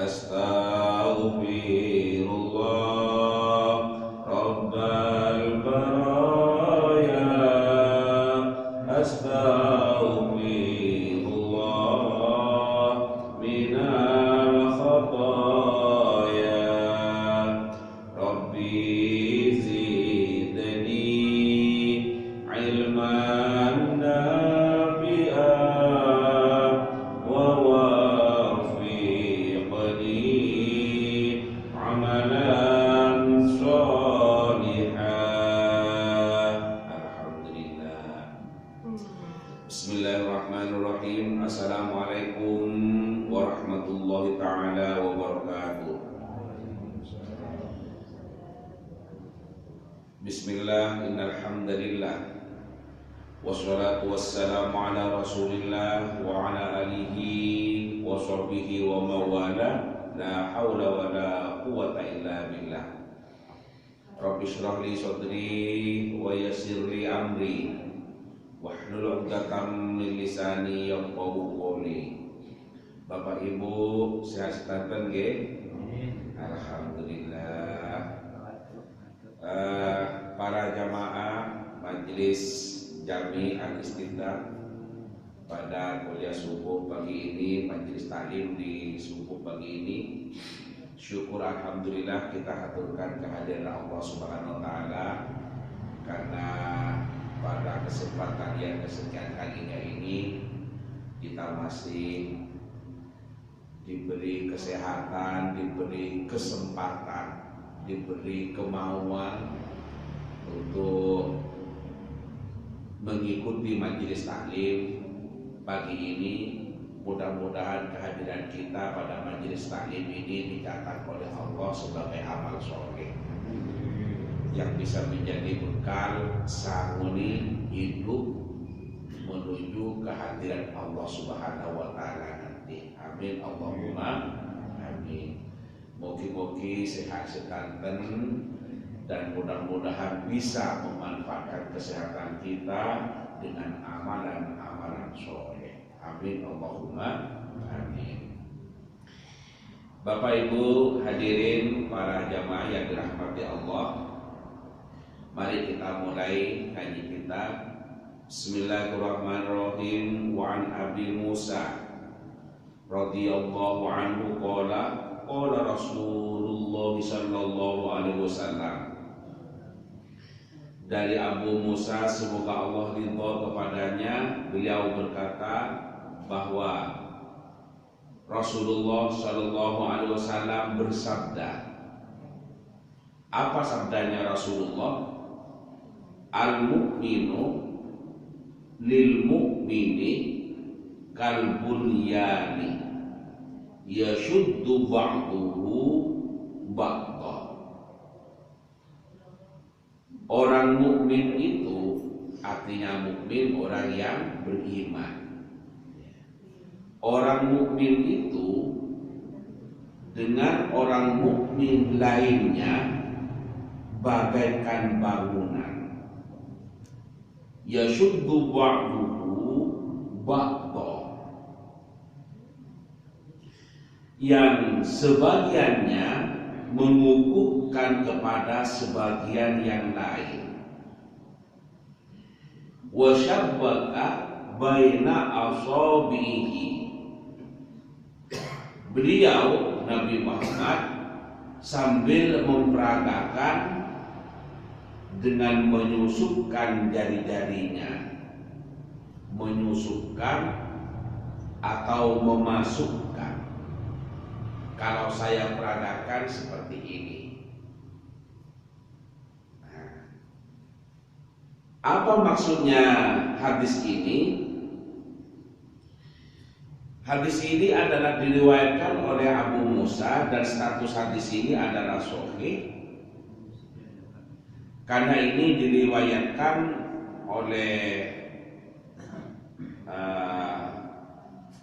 Astaghfirullah Rabbal baraya. Astaghfirullah minal khataya. Rabbi zidni ilman nafi'an wa wafiqni amalan sholihan. Alhamdulillah. Bismillahirrahmanirrahim. Assalamualaikum warahmatullahi ta'ala wabarakatuh. Bismillah, innal hamdalillah wassalatu wassalamu ala rasulillah wa ala alihi wa sahbihi wa mawala. La hawla wa la quwwata illa billah. Rabbi shrah li sadri wa yassir li amri wahlul 'uqdatam min lisani yafqahu qawli. Bapak Ibu sehat sedanten nggih? Alhamdulillah. Para jamaah Majelis Jami Al-Istiqlal pada kuliah subuh pagi ini, majelis taklim di subuh pagi ini, syukur alhamdulillah kita haturkan kehadiran Allah Subhanahu wa taala karena pada kesempatan yang kesekian kalinya ini kita masih diberi kesehatan, diberi kesempatan, diberi kemauan untuk mengikuti majelis taklim pagi ini. Mudah-mudahan kehadiran kita pada majelis taklim ini dicatat oleh Allah sebagai amal soleh yang bisa menjadi bekal sanguni hidup menuju kehadiran Allah Subhanahu wa taala nanti. Amin Allahumma amin. Mugi-mugi sehat sedanten dan mudah-mudahan bisa memanfaatkan kesehatan kita dengan amalan-amalan soleh. Amin Allahumma amin. Bapak Ibu hadirin para jamaah yang dirahmati Allah, mari kita mulai kaji kita. Bismillahirrahmanirrahim. Wa an Abi Musa radhiyallahu anhu qala qala Rasulullah sallallahu alaihi wasallam. Dari Abu Musa, semoga Allah ridha kepadanya, beliau berkata bahwa Rasulullah sallallahu alaihi wasallam bersabda. Apa sabdanya Rasulullah? Al-mu'minu lil mu'mini kal bunyani yashuddu ba'duhu ba'da. Orang mukmin itu artinya mukmin orang yang beriman. Orang mukmin itu dengan orang mukmin lainnya bagaikan bangunan. Yashuddu ba'duhu ba'da, yang sebagiannya mengukuhkan kepada sebagian yang lain. Wa syabbaka baina asabihi. Beliau Nabi Muhammad sambil memperagakan dengan menyusupkan jari-jarinya, menyusupkan atau memasukkan. Kalau saya peragakan seperti ini. Apa maksudnya hadis ini? Hadis ini adalah diriwayatkan oleh Abu Musa dan status hadis ini adalah sahih. Karena ini diriwayatkan oleh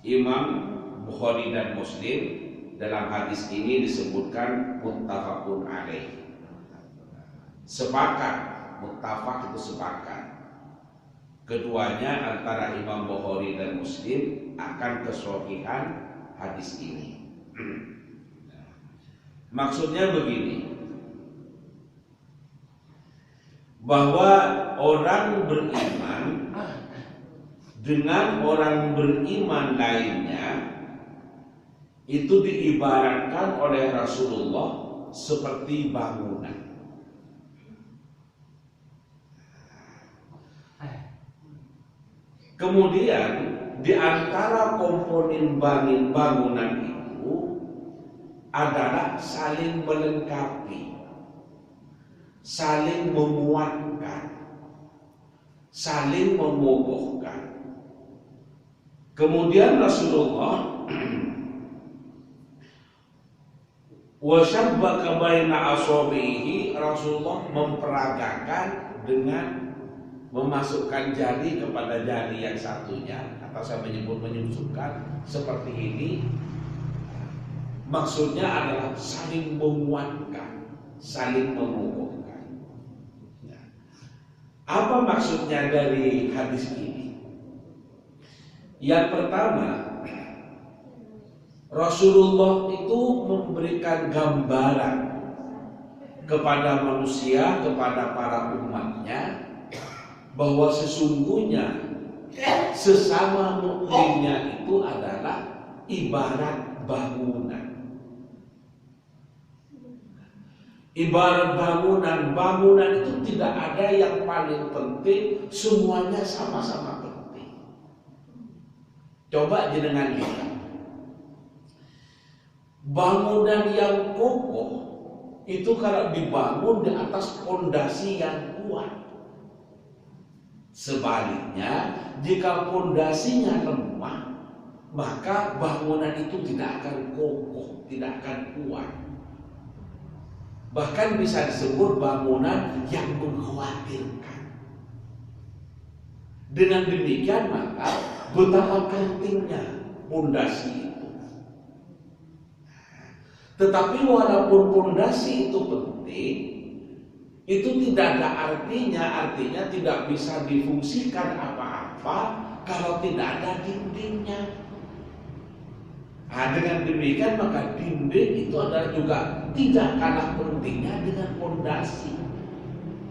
Imam Bukhari dan Muslim. Dalam hadis ini disebutkan muttafaqun alaih. Sepakat, muttafaq itu sepakat. Keduanya antara Imam Bukhari dan Muslim akan kesahihan hadis ini. Maksudnya begini, bahwa orang beriman dengan orang beriman lainnya itu diibaratkan oleh Rasulullah seperti bangunan. Kemudian di antara komponen bangunan itu adalah saling melengkapi, saling menguatkan, saling mengokohkan. Kemudian Rasulullah wasyabbaka baina asabihi, Rasulullah memperagakan dengan memasukkan jari kepada jari yang satunya, atau saya menyebutkan seperti ini. Maksudnya adalah saling menguatkan, saling mengokohkan. Apa maksudnya dari hadis ini? Yang pertama, Rasulullah itu memberikan gambaran kepada manusia, kepada para umatnya, bahwa sesungguhnya sesama mukminnya itu adalah ibarat bangunan. Ibarat bangunan itu tidak ada yang paling penting, semuanya sama-sama penting. Coba jenengan lihat, bangunan yang kokoh itu kalau dibangun di atas fondasi yang kuat. Sebaliknya, jika fondasinya lemah, maka bangunan itu tidak akan kokoh, tidak akan kuat. Bahkan bisa disebut bangunan yang mengkhawatirkan. Dengan demikian maka betapa pentingnya fondasi itu. Tetapi walaupun fondasi itu penting, itu tidak ada artinya tidak bisa difungsikan apa-apa kalau tidak ada dindingnya. Dengan demikian maka dinding itu adalah juga tidak kalah pentingnya dengan fondasi.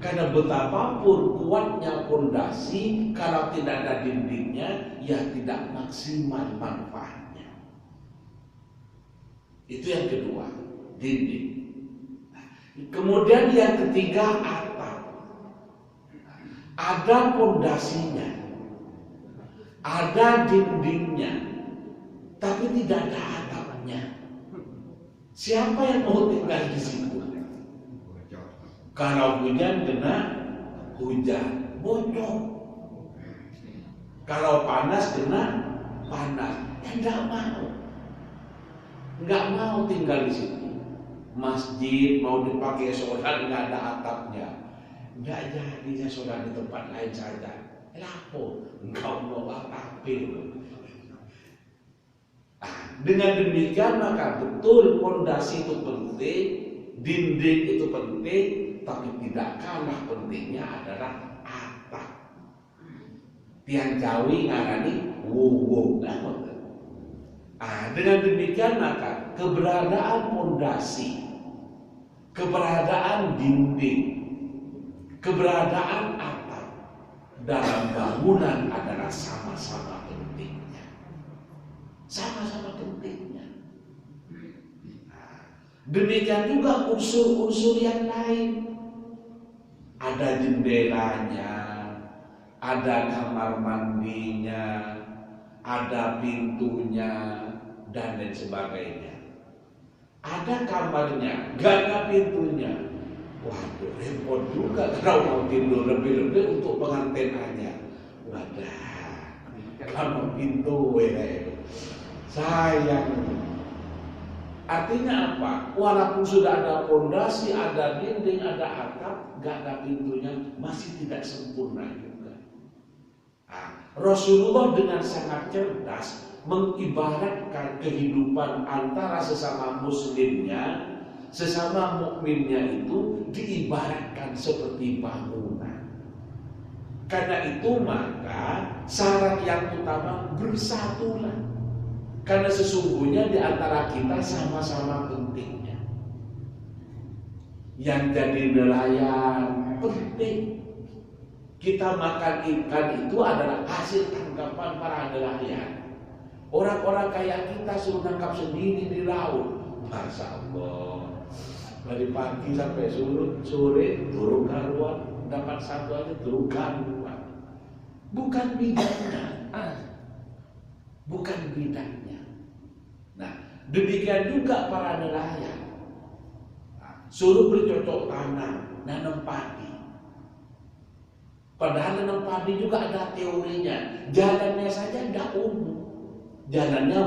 Karena betapapun kuatnya fondasi, kalau tidak ada dindingnya, ya tidak maksimal manfaatnya. Itu yang kedua, dinding. Kemudian yang ketiga, atap. Ada fondasinya, ada dindingnya, tapi tidak ada atapnya. Siapa yang mau tinggal di situ? Kalau hujan kena hujan, bocor. Kalau panas kena panas. Enggak mau tinggal di situ. Masjid mau dipakai sholat nggak ada atapnya, nggak jadinya sholat di tempat lain saja. Lapo, engkau mau atapin. Dengan demikian maka betul fondasi itu penting, dinding itu penting, tapi tidak kalah pentingnya adalah atap. Tiang Jawi ngarani wuwu. Dengan demikian maka keberadaan fondasi, keberadaan dinding, keberadaan atap dalam bangunan adalah sama-sama pentingnya. Sama-sama pentingnya. Demikian juga unsur-unsur yang lain. Ada jendelanya, ada kamar mandinya, ada pintunya, dan lain sebagainya. Ada kamarnya, gak ada pintunya. Waduh, repot juga kalau mau tidur lebih-lebih untuk pengantinannya. Wadah, kalau pintu sayang. Artinya apa? Walaupun sudah ada fondasi, ada dinding, ada atap, gak ada pintunya, masih tidak sempurna juga. Rasulullah dengan sangat cerdas mengibaratkan kehidupan antara sesama muslimnya, sesama mukminnya itu diibaratkan seperti bangunan. Karena itu maka syarat yang utama bersatulah. Karena sesungguhnya di antara kita sama-sama pentingnya. yang jadi nelayan penting. Kita makan ikan itu adalah hasil tangkapan para nelayan. Orang-orang kayak kita suruh nangkap sendiri di laut. Masya Allah. Dari pagi sampai sore turun karuan, dapat satu aja turun karuan. Bukan bidangnya. Bukan bidangnya. Nah, demikian juga para nelayan. Suruh bercocok tanam, nanam padi. Padahal nanam padi juga ada teorinya. Jalannya saja tidak umum. Jalannya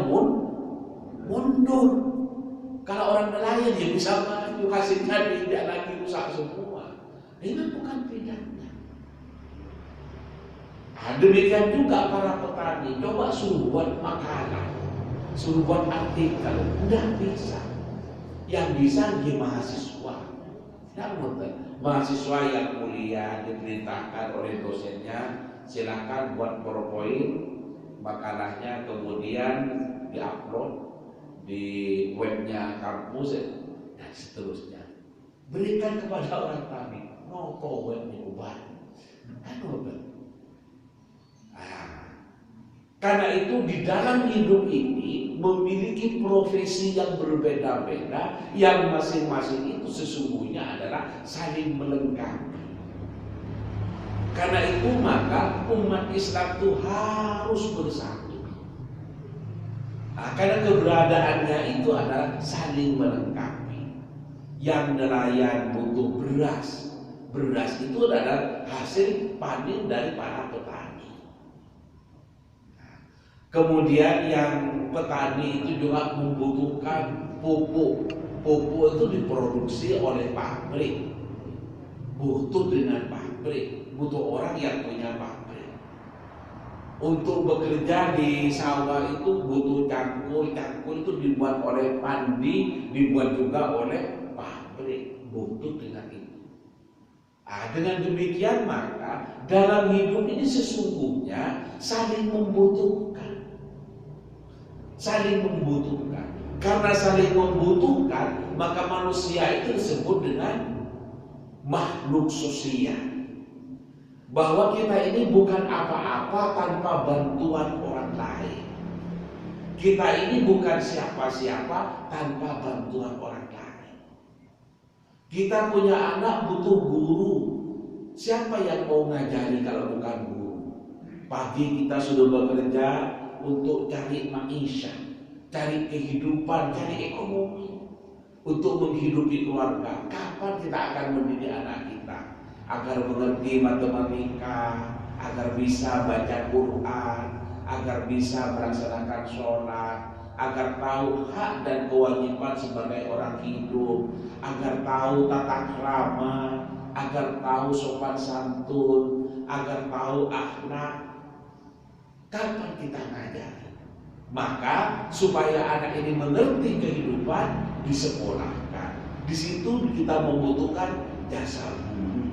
mundur. Kalau orang nelayan ya bisa maju, hasilnya tidak lagi rusak semua. Ini bukan bidangnya. Demikian juga para petani. Coba suruh buat makalah, suruh buat artikel, tidak bisa. Yang bisa dia mahasiswa. Tidak betul. Mahasiswa yang kuliah diperintahkan oleh dosennya, silakan buat PowerPoint makalahnya, kemudian diupload di webnya kampus dan seterusnya. Berikan kepada orang tani, nopo webnya ubah. Karena itu di dalam hidup ini memiliki profesi yang berbeda-beda, yang masing-masing itu sesungguhnya adalah saling melengkapi. Karena itu maka umat Islam itu harus bersatu. Karena keberadaannya itu adalah saling melengkapi. Yang nelayan butuh beras, beras itu adalah hasil panen dari para petani. Kemudian yang petani itu juga membutuhkan pupuk. Pupuk itu diproduksi oleh pabrik. Butuh dengan pabrik, butuh orang yang punya pabrik. Untuk bekerja di sawah itu butuh cangkul. Cangkul itu dibuat oleh pandi, dibuat juga oleh pabrik. Butuh dengan itu. Dengan demikian maka dalam hidup ini sesungguhnya saling membutuhkan. Saling membutuhkan. Karena saling membutuhkan, maka manusia itu disebut dengan makhluk sosial. Bahwa kita ini bukan apa-apa tanpa bantuan orang lain. Kita ini bukan siapa-siapa tanpa bantuan orang lain. Kita punya anak butuh guru. Siapa yang mau ngajari kalau bukan guru? Pagi kita sudah bekerja untuk cari maisha, cari kehidupan, cari ekonomi, untuk menghidupi keluarga. Kapan kita akan mendidik anak kita agar mengerti matematika, agar bisa baca Quran, agar bisa melaksanakan sholat, agar tahu hak dan kewajiban sebagai orang hidup, agar tahu tata krama, agar tahu sopan santun, agar tahu akhlak. Kapan kita ngajari? Maka supaya anak ini mengerti kehidupan, disekolahkan. Di situ kita membutuhkan jasa guru.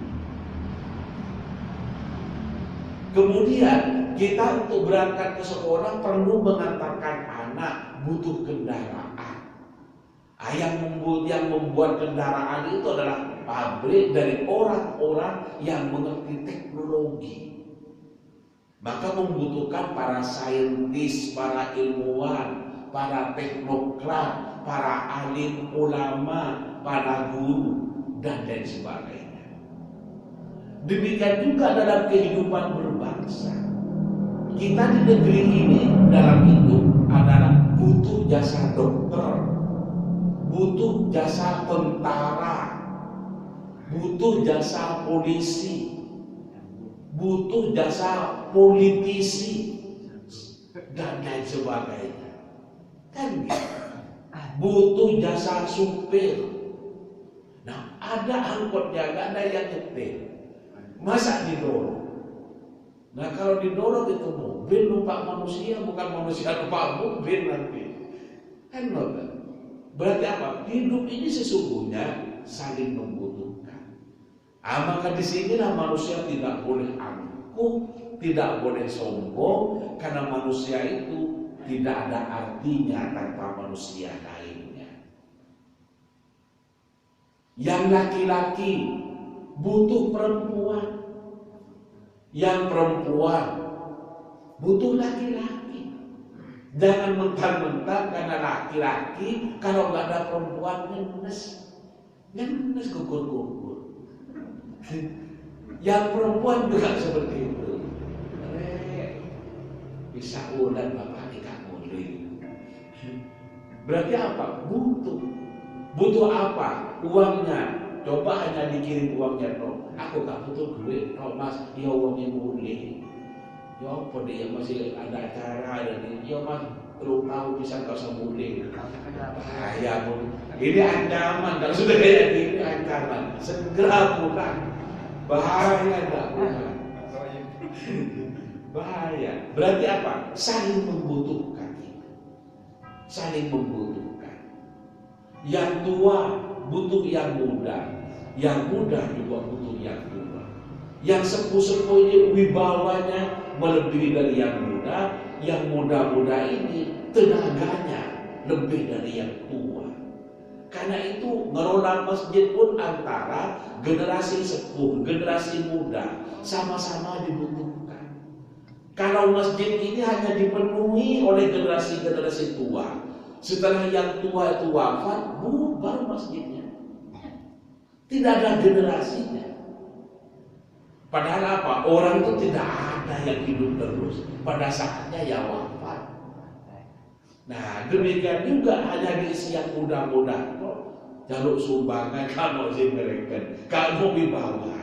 Kemudian kita untuk berangkat ke sekolah perlu mengantarkan anak, butuh kendaraan. Yang membuat kendaraan itu adalah pabrik dari orang-orang yang mengerti teknologi. Maka membutuhkan para saintis, para ilmuwan, para teknokrat, para alim ulama, para guru, dan lain sebagainya. Demikian juga dalam kehidupan berbangsa. Kita di negeri ini dalam hidup adalah butuh jasa dokter, butuh jasa tentara, butuh jasa polisi, butuh jasa politisi, dan lain sebagainya. Kan butuh jasa supir. Nah, ada angkotnya, gak ada yang nyetir. Masa didorong? Nah, kalau didorong itu mobil numpak manusia, bukan manusia numpak mobil nanti. Kan betul. Berarti apa? Hidup ini sesungguhnya saling membutuhkan. Maka disinilah manusia tidak boleh angkuh, tidak boleh sombong, karena manusia itu tidak ada artinya tanpa manusia lainnya. Yang laki-laki butuh perempuan. Yang perempuan butuh laki-laki. Jangan mentang-mentang karena laki-laki, kalau nggak ada perempuan ngenes gugur. Yang perempuan juga seperti itu. Bisa ulan bapak nikah mulai. Berarti apa? Butuh apa? Uangnya. Coba hanya dikirim uangnya dong. Aku tak butuh duit. Oh mas, ya uangnya mulai. Ya apa dia masih ada acara ada nih. Ya mas, perlu tahu bisa nggak usah mulai. Bahaya pun. Ini ancaman. Kalau sudah kayak gini ancaman. Segera pulang. Bahaya enggak pulang. Bahaya. Berarti apa? Saling membutuhkan. Saling membutuhkan. Yang tua butuh yang muda, yang muda juga butuh yang tua. Yang sepuh-sepuh ini wibawanya melebihi dari yang muda, yang muda-muda ini tenaganya lebih dari yang tua. Karena itu ngelola masjid pun antara generasi sepuh, generasi muda sama-sama dibutuhkan. Kalau masjid ini hanya dipenuhi oleh generasi-generasi tua, setelah yang tua itu wafat, bubar masjidnya. Tidak ada generasinya. Padahal apa? Orang itu tidak ada yang hidup terus. Pada saatnya ya wafat. Nah demikian juga hanya diisi yang muda-muda. Jaluk sumbangan kamu sih mereka, kamu wibawa.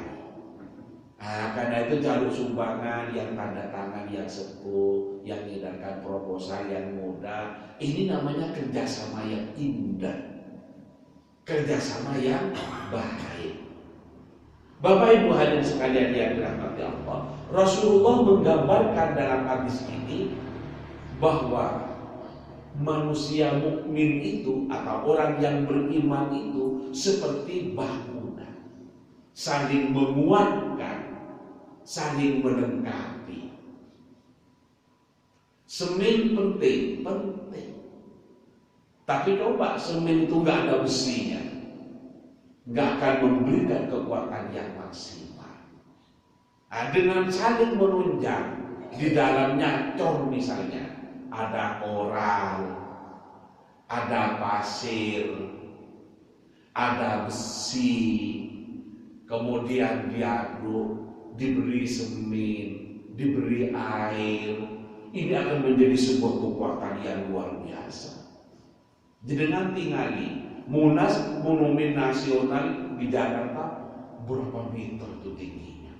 Nah, karena itu jalur sumbangan yang tanda tangan yang sepuh, yang mengedahkan proposal yang muda, ini namanya kerjasama yang indah, kerjasama yang baik. Bapak Ibu hadirin sekalian yang dirahmati Allah, Rasulullah menggambarkan dalam hadis ini bahwa manusia mukmin itu atau orang yang beriman itu seperti bangunan, saling menguatkan, saling melengkapi. Semen penting. Tapi coba semen itu nggak ada besinya, nggak akan memberikan kekuatan yang maksimal. Nah, dengan saling menunjang, di dalamnya cor misalnya, ada koral, ada pasir, ada besi, kemudian diaduk, diberi semen, diberi air, ini akan menjadi sebuah kekuatan yang luar biasa. Jadi nanti ngali Munas Monumen Nasional di Jakarta berapa meter itu tingginya,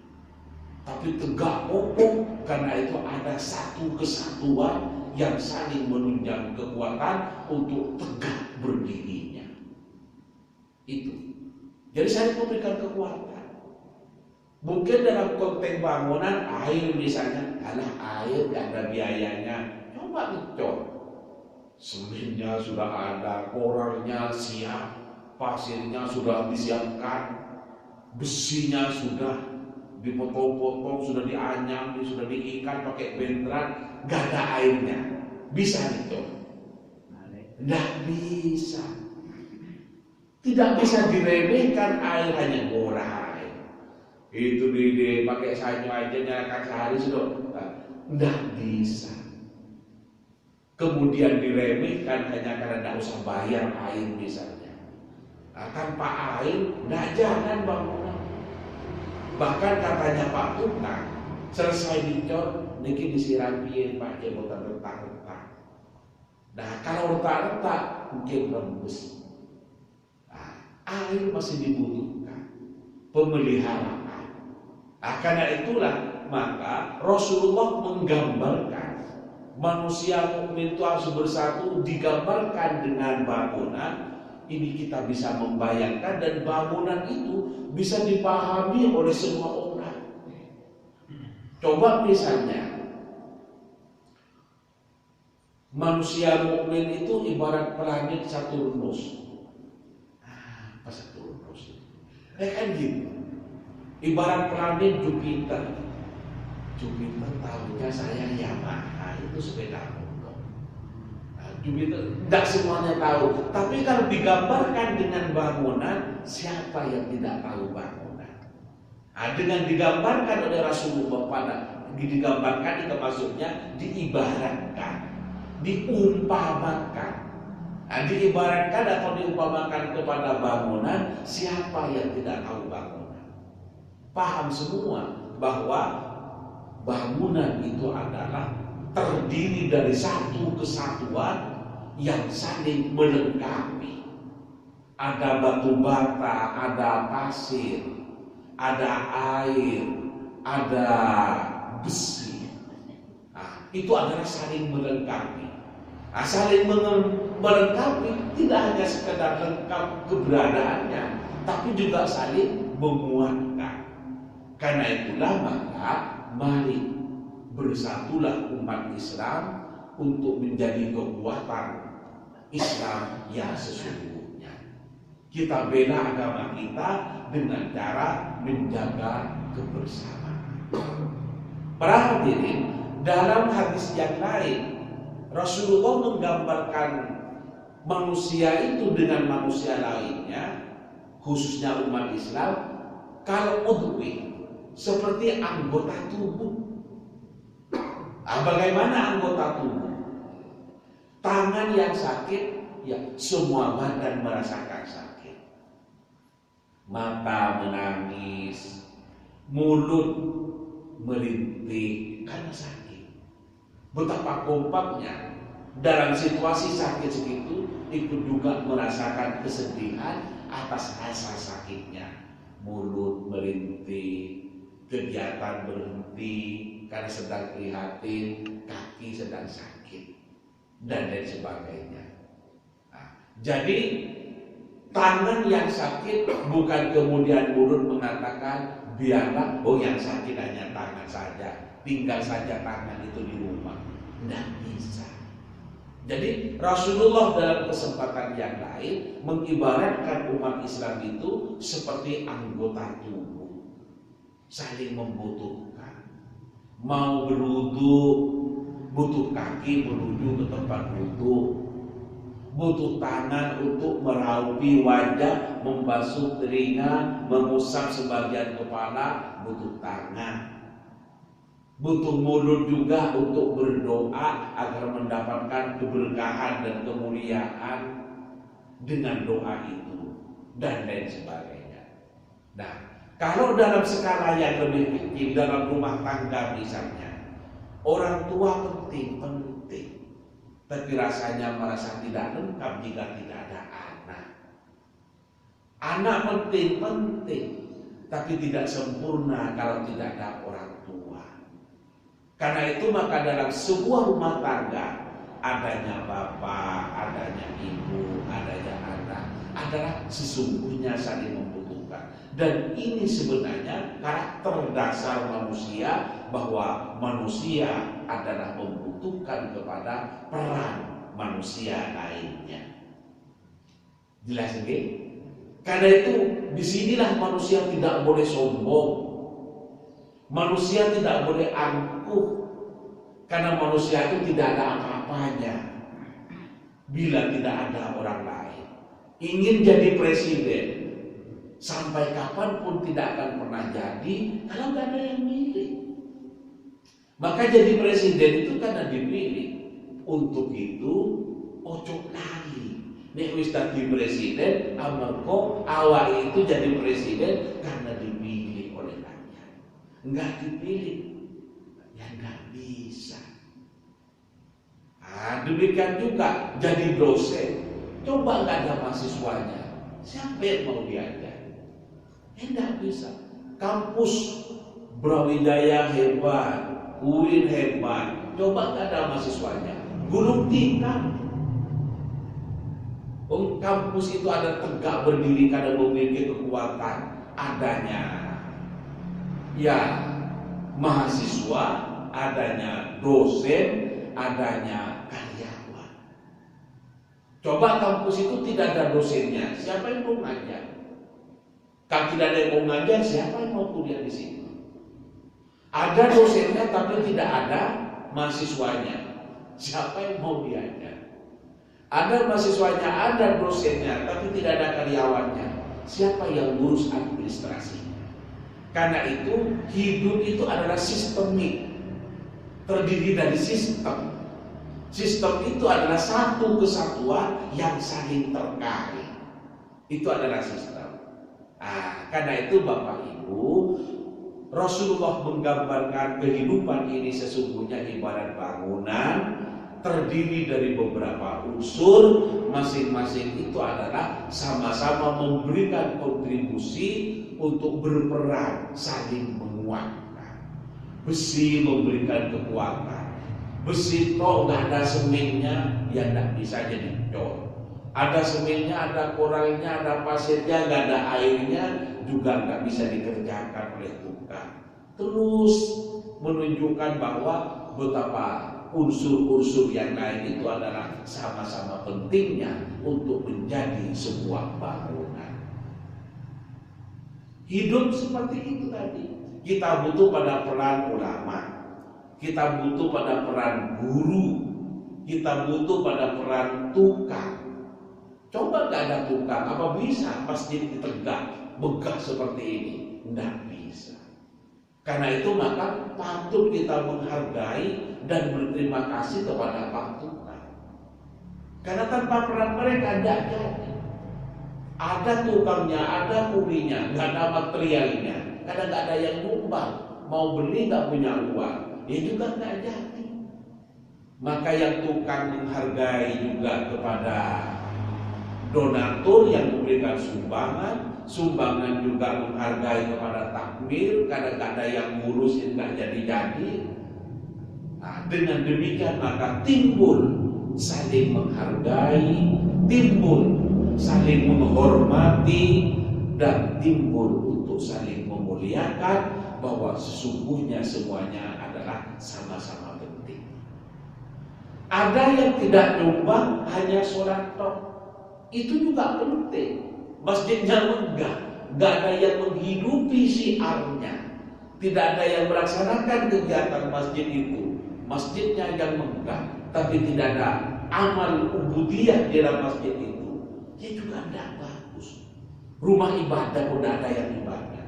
tapi tegak kokoh karena itu ada satu kesatuan yang saling menunjang kekuatan untuk tegak berdirinya. Itu. Jadi saling memberikan kekuatan. Mungkin dalam konteks bangunan air misalnya, alah air gak ada biayanya, coba dicor. Semennya sudah ada, koralnya siap, pasirnya sudah disiapkan, besinya sudah dipotong-potong, sudah dianyam, sudah diikat pakai bentran, gak ada airnya, bisa dicor? Tidak bisa. Tidak bisa diremehkan air hanya murah. Itu dipakai sanyo aja nyalakan sehari sudah, tidak bisa. Kemudian diremehkan hanya karena tidak usah bayar air misalnya. Nah, tanpa air tidak jalan bangunan. Bahkan katanya Pak Tukang, selesai dicor, niki disiram piye Pak jebotan retak-retak. Nah kalau retak-retak mungkin rembes. Nah, air masih dibutuhkan pemeliharaan. Nah, karena itulah maka Rasulullah menggambarkan manusia mukmin itu harus bersatu, digambarkan dengan bangunan. Ini kita bisa membayangkan dan bangunan itu bisa dipahami oleh semua orang. Coba misalnya manusia mukmin itu ibarat planet Saturnus. Apa Saturnus? Kan gitu. Ibarat planet Jupiter. Jupiter tahunya saya Yamaha itu sepeda motor. Nah, Tidak semuanya tahu. Tapi kalau digambarkan dengan bangunan, siapa yang tidak tahu bangunan? Dengan digambarkan oleh Rasulullah digambarkan itu maksudnya diibaratkan, diumpamakan. Diibaratkan atau diumpamakan kepada bangunan, siapa yang tidak tahu bangunan? Paham semua bahwa bangunan itu adalah terdiri dari satu kesatuan yang saling melengkapi. Ada batu bata, ada pasir, ada air, ada besi. Itu adalah saling melengkapi. Saling melengkapi tidak hanya sekedar lengkap keberadaannya, tapi juga saling menguatkan. Karena itulah maka mari bersatulah umat Islam untuk menjadi kekuatan Islam yang sesungguhnya. Kita bela agama kita dengan cara menjaga kebersamaan. Para hadirin, dalam hadis yang lain Rasulullah menggambarkan manusia itu dengan manusia lainnya, khususnya umat Islam, kalau udwi seperti anggota tubuh. Bagaimana anggota tubuh? Tangan yang sakit, ya semua badan merasakan sakit. Mata menangis, mulut merintih karena sakit. Betapa kompaknya dalam situasi sakit segitu, ikut juga merasakan kesedihan atas rasa sakitnya. Mulut merintih, kegiatan berhenti karena sedang prihatin, kaki sedang sakit, dan lain sebagainya. Jadi tangan yang sakit bukan kemudian mulut mengatakan biarlah, yang sakit hanya tangan saja, tinggal saja tangan itu di rumah. Tidak bisa. Jadi Rasulullah dalam kesempatan yang lain mengibaratkan umat Islam itu seperti anggota tubuh, saling membutuhkan. Mau berwudu, butuh kaki menuju ke tempat wudu, butuh tangan untuk meraupi wajah, membasuh telinga, mengusap sebagian kepala, butuh tangan. Butuh mulut juga untuk berdoa agar mendapatkan keberkahan dan kemuliaan dengan doa itu, dan lain sebagainya. Nah, kalau dalam skala yang lebih kecil, dalam rumah tangga misalnya, orang tua penting, tapi rasanya merasa tidak lengkap jika tidak ada anak. Anak penting, tapi tidak sempurna kalau tidak ada orang tua. Karena itu maka dalam sebuah rumah tangga, adanya bapak, adanya ibu, adanya anak adalah sesungguhnya saling membutuhkan. Dan ini sebenarnya karakter dasar manusia, bahwa manusia adalah membutuhkan kepada peran manusia lainnya. Jelas ini? Karena itu disinilah manusia tidak boleh sombong. Manusia tidak boleh angkuh, karena manusia itu tidak ada apa-apanya bila tidak ada orang lain. Ingin jadi presiden, sampai kapanpun tidak akan pernah jadi kalau tidak ada yang milih. Maka jadi presiden itu karena dipilih. Untuk itu ojo lagi nek wis dadi presiden, amarga awak itu jadi presiden karena dipilih oleh rakyat. Enggak dipilih, ya enggak bisa. Demikian juga jadi dosen, coba enggak ada mahasiswanya, siapa yang mau diajar? Enggak bisa. Kampus Brawijaya hebat, UIN hebat, coba enggak ada mahasiswanya, gulung tikar. Kampus itu ada tegak berdiri karena memiliki kekuatan adanya ya mahasiswa, adanya dosen, adanya karyawan. Coba kampus itu tidak ada dosennya, siapa yang mau ngajar? Kalau tidak ada yang mau ngajar, siapa yang mau kuliah di situ? Ada dosennya tapi tidak ada mahasiswanya, siapa yang mau diajar? Ada mahasiswanya, ada dosennya, tapi tidak ada karyawannya. Siapa yang ngurus administrasi? Karena itu hidup itu adalah sistemik, terdiri dari sistem. Sistem itu adalah satu kesatuan yang saling terkait. Itu adalah sistem. Karena itu Bapak Ibu, Rasulullah menggambarkan kehidupan ini sesungguhnya ibarat bangunan terdiri dari beberapa unsur, masing-masing itu adalah sama-sama memberikan kontribusi untuk berperan saling menguatkan. Besi memberikan kekuatan. Besi toh nggak ada semennya, ya nggak bisa jadi cor. Ada semennya, ada koralnya, ada pasirnya, nggak ada airnya, juga nggak bisa dikerjakan oleh tukang. Terus menunjukkan bahwa betapa unsur-unsur yang lain itu adalah sama-sama pentingnya untuk menjadi sebuah bangunan. Hidup seperti itu tadi. Kita butuh pada peran ulama, kita butuh pada peran guru, kita butuh pada peran tukang. Coba gak ada tukang, apa bisa masjid ditegak, megah seperti ini? Tidak bisa. Karena itu maka patut kita menghargai dan berterima kasih kepada Pak Tukang. Karena tanpa peran mereka tidak jadi. Ada tukangnya, ada kulinya, nggak ada materialnya. Karena nggak ada yang nyumbang, mau beli nggak punya uang, ya juga nggak jadi. Maka yang tukang menghargai juga kepada donatur yang memberikan sumbangan, sumbangan juga menghargai kepada takmir, karena nggak ada yang ngurusin nggak jadi-jadi. Dengan demikian maka timbul saling menghargai, timbul saling menghormati, dan timbul untuk saling memuliakan bahwa sesungguhnya semuanya adalah sama-sama penting. Ada yang tidak nyumbang, hanya sholat tok, itu juga penting. Masjidnya megah, nggak ada yang menghidupi syiarnya, tidak ada yang melaksanakan kegiatan masjid itu. Masjidnya yang megah, tapi tidak ada amal ubudiyah di dalam masjid itu, ya juga tidak bagus. Rumah ibadah pun tidak ada yang ibadah.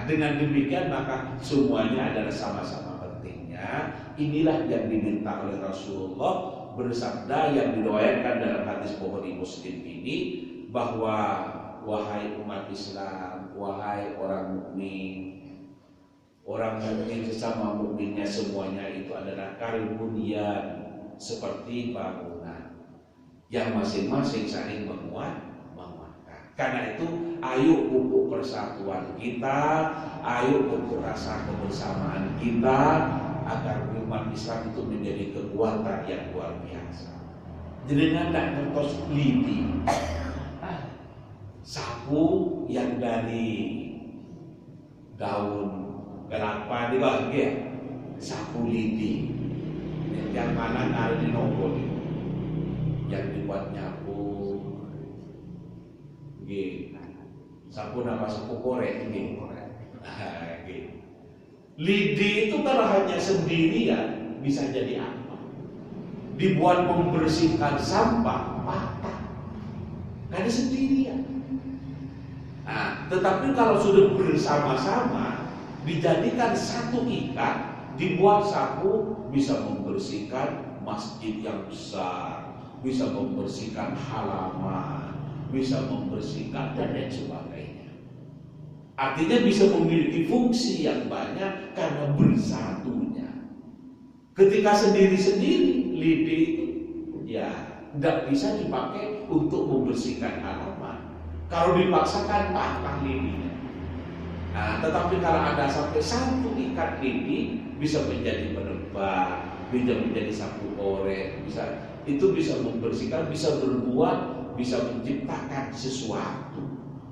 Dengan demikian maka semuanya adalah sama-sama pentingnya. Inilah yang diminta oleh Rasulullah bersabda yang diriwayatkan dalam hadis Bukhari Muslim ini, bahwa wahai umat Islam, wahai orang mukmin, orang mukmin sesama mukminnya semuanya itu adalah kalbunyan, seperti bangunan yang masing-masing saling menguatkan. Karena itu ayo pupuk persatuan kita, ayo pupuk rasa kebersamaan kita, agar umat Islam itu menjadi kekuatan yang luar biasa. Jenengan tak ngertos lidi, sapu yang dari daun kelapa dibagi, sapu lidi yang mana ada di nongol, yang dibuat nyapu, sapu nama sapu korek, lidi itu kalau hanya sendirian bisa jadi apa? Dibuat membersihkan sampah, patah, gak ada sendirian. Tetapi kalau sudah bersama-sama, dijadikan satu ikat, dibuat sapu, bisa membersihkan masjid yang besar, bisa membersihkan halaman, bisa membersihkan dan lain sebagainya. Artinya bisa memiliki fungsi yang banyak karena bersatunya. Ketika sendiri-sendiri, lidi itu ya tidak bisa dipakai untuk membersihkan halaman. Kalau dipaksakan patah lidinya. Tetapi kalau ada sampai satu ikat lidi, bisa menjadi penerbang, bisa menjadi sapu korek, itu bisa membersihkan, bisa berbuat, bisa menciptakan sesuatu,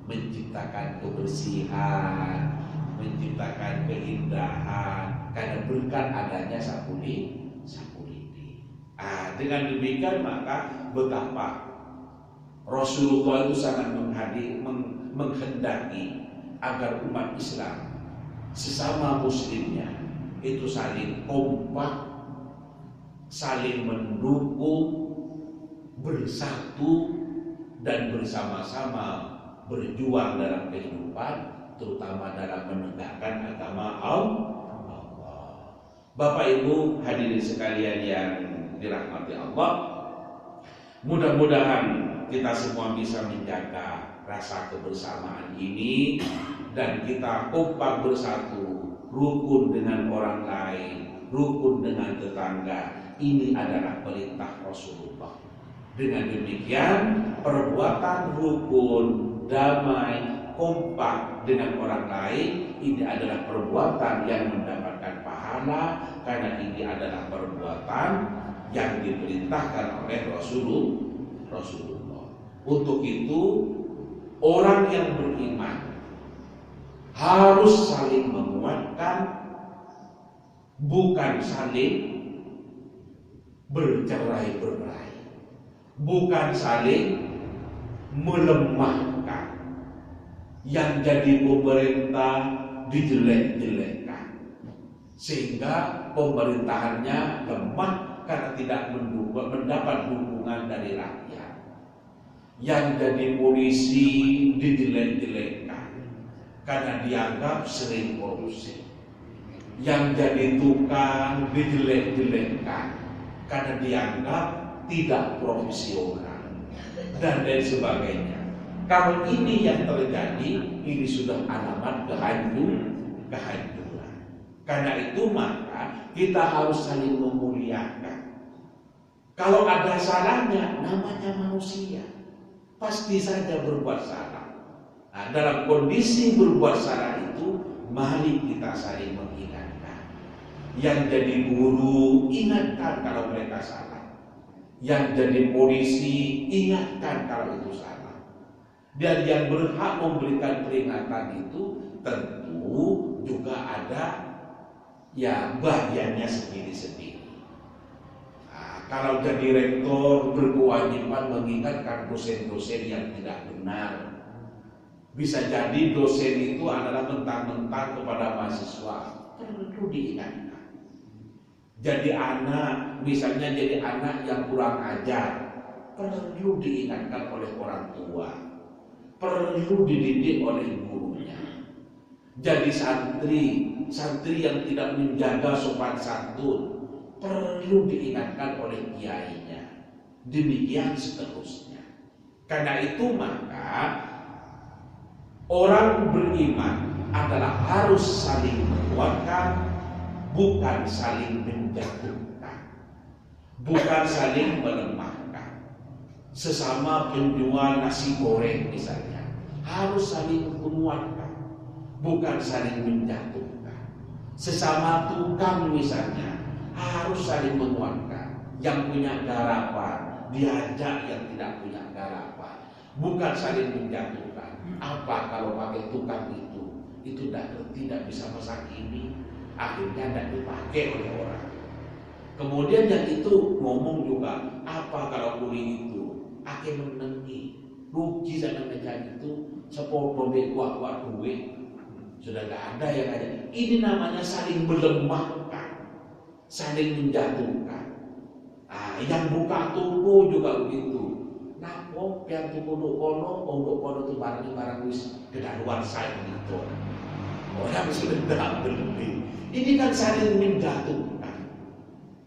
menciptakan kebersihan, menciptakan keindahan, karena berkat adanya sapu lidi. Dengan demikian maka betapa Rasulullah itu sangat menghendaki agar umat Islam sesama muslimnya itu saling kompak, saling mendukung, bersatu dan bersama-sama berjuang dalam kehidupan, terutama dalam menegakkan agama Allah. Bapak Ibu hadirin sekalian yang dirahmati Allah, mudah-mudahan kita semua bisa menjaga rasa kebersamaan ini dan kita kompak bersatu, rukun dengan orang lain, rukun dengan tetangga. Ini adalah perintah Rasulullah. Dengan demikian, perbuatan rukun, damai, kompak dengan orang lain, ini adalah perbuatan yang mendapatkan pahala, karena ini adalah perbuatan yang diperintahkan oleh Rasulullah. Untuk itu, orang yang beriman harus saling menguatkan, bukan saling bercerai-berai, bukan saling melemahkan. Yang jadi pemerintah dijelek-jelekkan sehingga pemerintahannya lemah karena tidak mendapat dukungan dari rakyat. Yang jadi polisi dijelek-jelekkan karena dianggap sering korupsi. Yang jadi tukang dijelek-jelekkan karena dianggap tidak profesional dan lain sebagainya. Kalau ini yang terjadi, ini sudah alamat kehancuran. Karena itu maka kita harus saling memuliakan. Kalau ada salahnya, namanya manusia, pasti saja berbuat salah. Nah, dalam kondisi berbuat salah itu, mari kita saling mengingatkan. Yang jadi guru, ingatkan kalau mereka salah. Yang jadi polisi, ingatkan kalau itu salah. Dan yang berhak memberikan peringatan itu tentu juga ada ya bagiannya sendiri-sendiri. Nah, kalau jadi rektor berkewajiban mengingatkan dosen-dosen yang tidak benar. Bisa jadi dosen itu adalah mentang-mentang kepada mahasiswa, perlu diingatkan. Jadi anak, misalnya jadi anak yang kurang ajar, perlu diingatkan oleh orang tua, perlu dididik oleh gurunya. Jadi santri yang tidak menjaga sopan santun, perlu diingatkan oleh kiainya. Demikian seterusnya. Karena itu maka orang beriman adalah harus saling menguatkan, bukan saling menjatuhkan, bukan saling melemahkan. Sesama penjual nasi goreng misalnya, harus saling menguatkan, bukan saling menjatuhkan. Sesama tukang misalnya, harus saling menguatkan. Yang punya garapan diajak yang tidak punya garapan, bukan saling menjatuhkan. Apa kalau pakai tukang itu tidak bisa masak ini, akhirnya tidak dipakai oleh orang. Kemudian yang itu ngomong juga, apa kalau kuli itu akhir menengi rugi sana kerjaan itu sepuluh kuat duit sudah gak ada yang ada. Ini namanya saling melemahkan, saling menjatuhkan. Yang buka toko juga begitu. Napo yang toko kono itu barang wis kedaluan saya gitu. Orang sudah tidak beli. Ini kan saling menjatuhkan.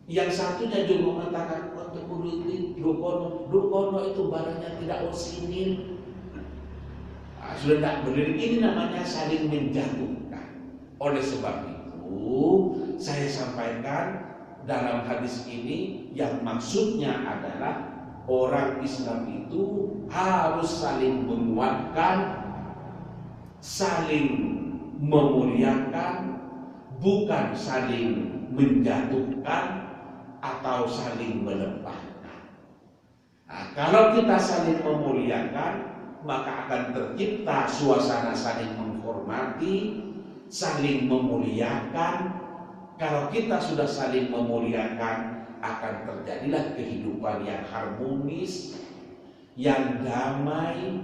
Yang satunya juga mengatakan untuk kulit dukono itu barangnya tidak orisinil. Sudah tidak berdiri. Ini namanya saling menjatuhkan. Oleh sebab itu saya sampaikan dalam hadis ini yang maksudnya adalah orang Islam itu harus saling menguatkan, saling memuliakan, bukan saling menjatuhkan atau saling melemahkan. Kalau kita saling memuliakan, maka akan tercipta suasana saling menghormati, saling memuliakan. Kalau kita sudah saling memuliakan, akan terjadilah kehidupan yang harmonis, yang damai,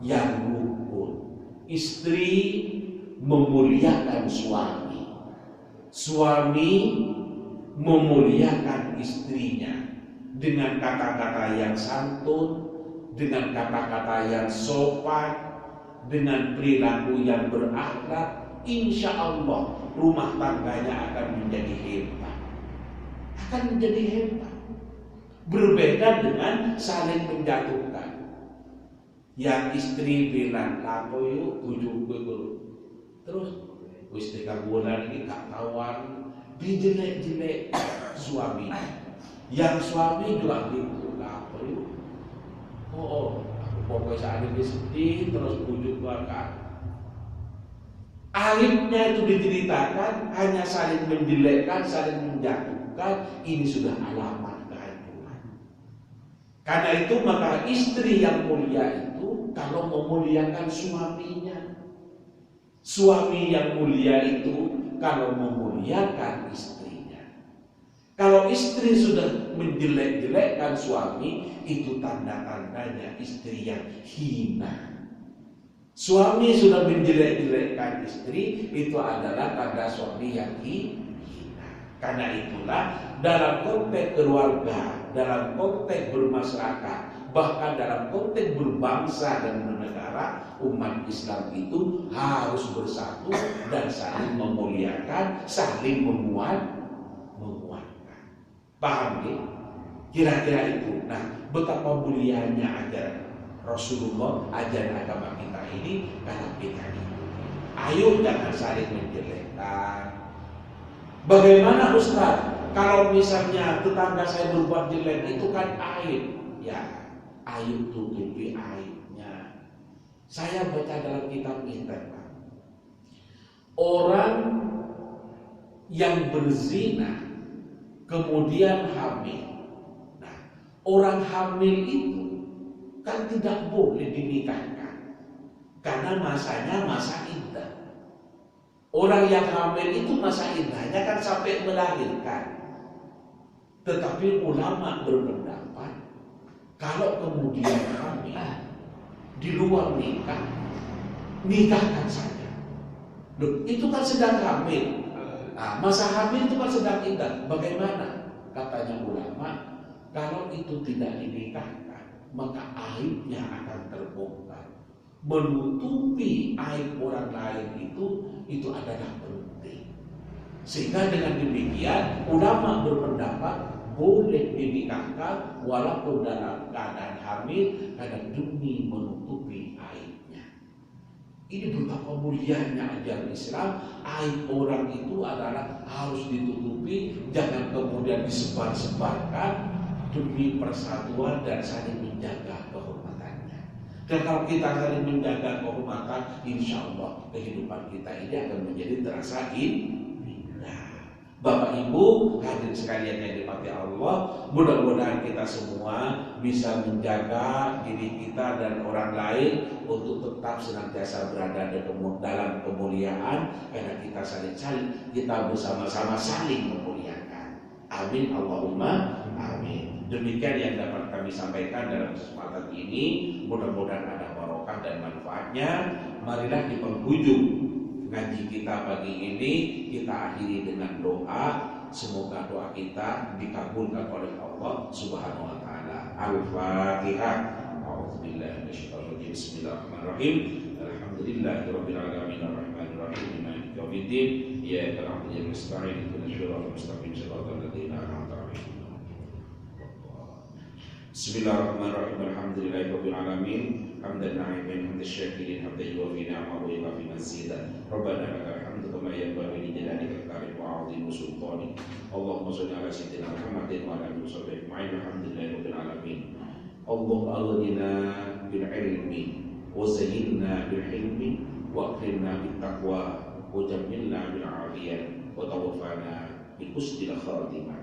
yang rukun. Istri memuliakan suami, suami memuliakan istrinya, dengan kata-kata yang santun, dengan kata-kata yang sopan, dengan perilaku yang berakhlak, insya Allah rumah tangganya akan menjadi hebat. Akan menjadi hebat. Berbeda dengan saling menjatuhkan. Yang istri bilang, "Lapo yuk, bujuk gue." Terus, wis 3 bulan ini gak tawar, dijelek-jelek suami. Yang suami juga gitu, "Lapo yuk." Oh, aku pokoknya saat ini sedih, terus bujuk keluarga. Aibnya itu diceritakan, hanya saling menjelekkan, saling menjatuhkan. Ini sudah alamat kehancuran. Karena itu maka istri yang mulia itu kalau memuliakan suaminya, suami yang mulia itu kalau memuliakan istrinya. Kalau istri sudah menjelek-jelekkan suami, itu tanda-tandanya istri yang hina. Suami sudah menjelek-jelekkan istri, itu adalah tanda suami yang hina. Karena itulah dalam konteks keluarga, dalam konteks bermasyarakat, bahkan dalam konteks berbangsa dan bernegara, umat Islam itu harus bersatu dan saling memuliakan, saling menguatkan. Paham ya? Kira-kira itu. Nah, betapa mulianya ajaran Rasulullah, ajaran agama kita ini karena kita ini. Ayo jangan saling menjelekkan. Bagaimana Ustaz? Kalau misalnya tetangga saya berbuat jelek, itu kan aib. Ya, aib tutupi aibnya. Saya baca dalam kitab Intan, orang yang berzina kemudian hamil. Nah, orang hamil itu kan tidak boleh dinikahkan karena masanya masa iddah. Orang yang hamil itu masa iddahnya kan sampai melahirkan. Tetapi ulama berpendapat kalau kemudian hamil di luar nikah, nikahkan saja. Loh, itu kan sedang hamil. Nah, masa hamil itu kan sedang iddah. Bagaimana? Katanya ulama, kalau itu tidak dinikahkan, maka aibnya akan terbongkar. Menutupi aib orang lain itu adalah penting. Sehingga dengan demikian ulama berpendapat boleh dinikahkan walaupun dalam keadaan hamil karena demi menutupi aibnya. Ini betapa mulianya ajaran Islam. Aib orang itu adalah harus ditutupi, jangan kemudian disebar-sebarkan, demi persatuan dan saling menjaga kehormatannya. Dan kalau kita saling menjaga kehormatan, insya Allah kehidupan kita ini akan menjadi terasa indah. Bapak Ibu hadirin sekalian yang dirahmati Allah, mudah-mudahan kita semua bisa menjaga diri kita dan orang lain untuk tetap senantiasa berada dalam kemuliaan, karena kita kita bersama-sama saling memuliakan. Amin Allahumma amin. Demikian yang dapat kami sampaikan dalam kesempatan ini. Mudah-mudahan ada barokah dan manfaatnya. Marilah di penghujung ngaji kita pagi ini kita akhiri dengan doa. Semoga doa kita dikabulkan oleh Allah Subhanahu wa taala. Al-Fatihah. A'udzubillahi minasyaitonir rajim. Bismillahirrahmanirrahim. Alhamdulillahirabbil alamin arrahmanir rahim maliki yaumiddin. Iyyaka na'budu wa iyyaka nasta'in. Ihdinas siratal mustaqim siratal ladzina an'amta 'alaihim. Bismillahirrahmanirrahim. Alhamdulillahirabbil alamin. Hamdan na'imin hamdan syakirin hamdan yuwafi ni'amahu wa yukafi mazidah. Rabbana lakal hamdu kama yanbaghi li jalalikal karim wa 'azimi sultanik. Allahumma shalli ala sayyidina Muhammadin wa ala alihi washabbihi ajma'in. Alhamdulillahirabbil alamin. Allahumma aghnina bil ilmi wa zayyinna bil hilmi wa akrimna bit taqwa wa jammilna bil 'afiyah wa tawaffana bi husnil khatimah.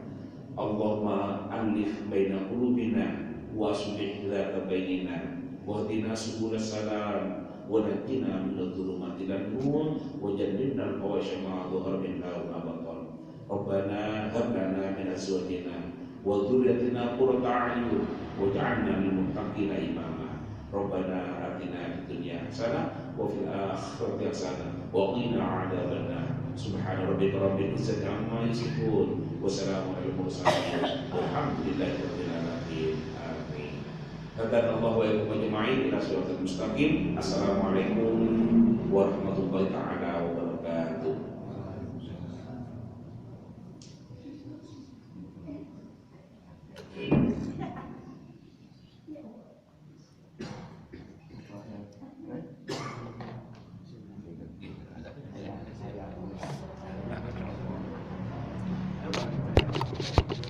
Allahumma alif baina qulubina wa aslih dzata bainina wahdina subul salam wa najjina min adh-dhulumati ila nur wa jannibna al-fawahisha ma dhahara minha wa ma batan. Rabbana hab lana min azwajina wa dhurriyyatina qurrata a'yun waj'alna lil muttaqina imama. Rabbana atina fid dunya hasanah wa fil akhirati hasanah wa qina 'adzabannar. Subhana rabbika rabbil izzati amma yasifun Wassalamu alaikum warahmatullahi wabarakatuh. Amin. Hadanallahu wa iyyakum ajma'in ila siratal mustaqim. Assalamualaikum warahmatullahi taala